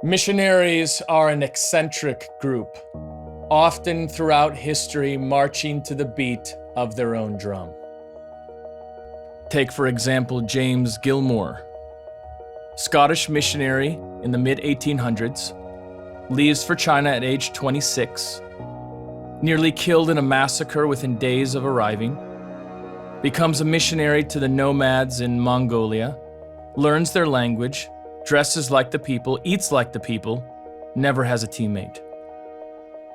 Missionaries are an eccentric group, often throughout history marching to the beat of their own drum. Take, for example, James Gilmore, Scottish missionary in the mid-1800s, leaves for China at age 26, nearly killed in a massacre within days of arriving, becomes a missionary to the nomads in Mongolia, learns their language, dresses like the people, eats like the people, never has a teammate.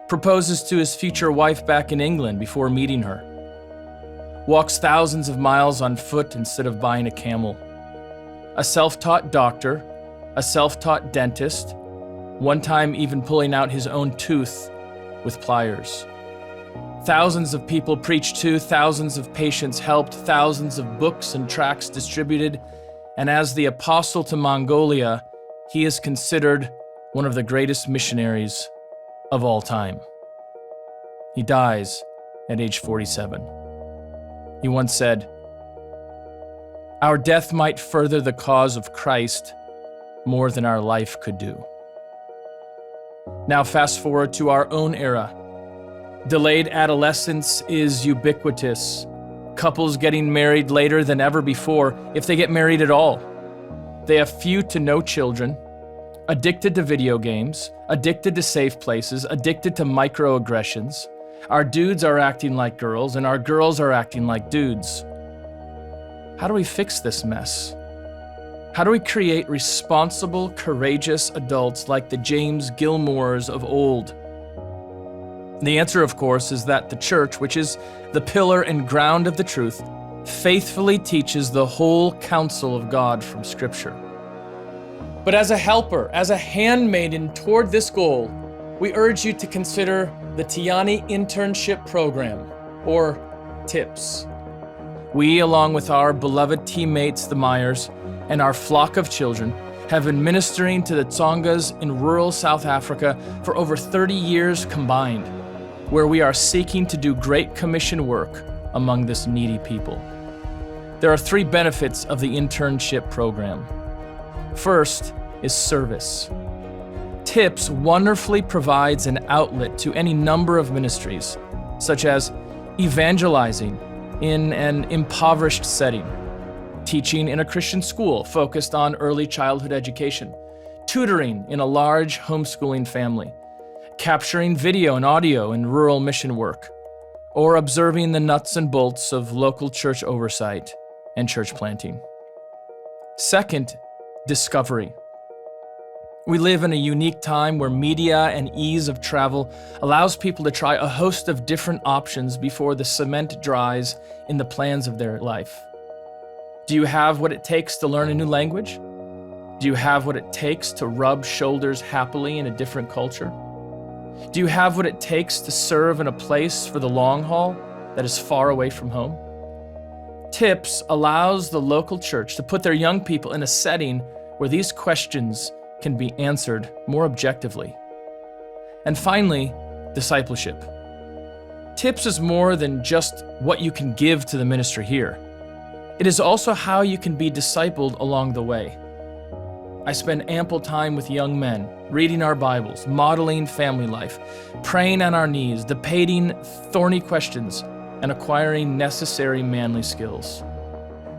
Proposes to his future wife back in England before meeting her. Walks thousands of miles on foot instead of buying a camel. A self-taught doctor, a self-taught dentist, one time even pulling out his own tooth with pliers. Thousands of people preached to, thousands of patients helped, thousands of books and tracts distributed, and as the apostle to Mongolia, he is considered one of the greatest missionaries of all time. He dies at age 47. He once said, "Our death might further the cause of Christ more than our life could do." Now fast forward to our own era. Delayed adolescence is ubiquitous. Couples getting married later than ever before, if they get married at all. They have few to no children, addicted to video games, addicted to safe places, addicted to microaggressions. Our dudes are acting like girls, and our girls are acting like dudes. How do we fix this mess? How do we create responsible, courageous adults like the James Gilmores of old? The answer, of course, is that the church, which is the pillar and ground of the truth, faithfully teaches the whole counsel of God from Scripture. But as a helper, as a handmaiden toward this goal, we urge you to consider the Tiyani Internship Program, or TIPS. We, along with our beloved teammates, the Myers, and our flock of children, have been ministering to the Tsongas in rural South Africa for over 30 years combined, where we are seeking to do Great Commission work among this needy people. There are 3 benefits of the internship program. First is service. TIPS wonderfully provides an outlet to any number of ministries, such as evangelizing in an impoverished setting, teaching in a Christian school focused on early childhood education, tutoring in a large homeschooling family, capturing video and audio in rural mission work, or observing the nuts and bolts of local church oversight and church planting. Second, discovery. We live in a unique time where media and ease of travel allows people to try a host of different options before the cement dries in the plans of their life. Do you have what it takes to learn a new language? Do you have what it takes to rub shoulders happily in a different culture? Do you have what it takes to serve in a place for the long haul that is far away from home? TIPS allows the local church to put their young people in a setting where these questions can be answered more objectively. And finally, discipleship. TIPS is more than just what you can give to the ministry here. It is also how you can be discipled along the way. I spend ample time with young men, reading our Bibles, modeling family life, praying on our knees, debating thorny questions, and acquiring necessary manly skills.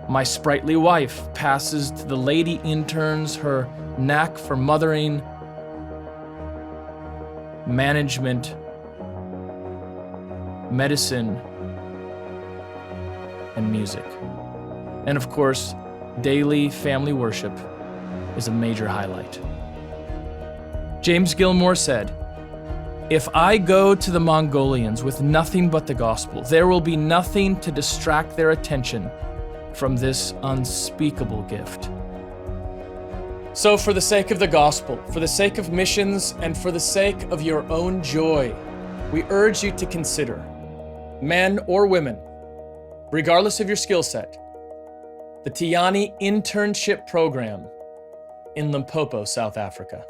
My sprightly wife passes to the lady interns her knack for mothering, management, medicine, and music. And of course, daily family worship is a major highlight. James Gilmore said, "If I go to the Mongolians with nothing but the gospel, there will be nothing to distract their attention from this unspeakable gift." So for the sake of the gospel, for the sake of missions, and for the sake of your own joy, we urge you to consider, men or women, regardless of your skill set, the Tiyani Internship Program in Limpopo, South Africa.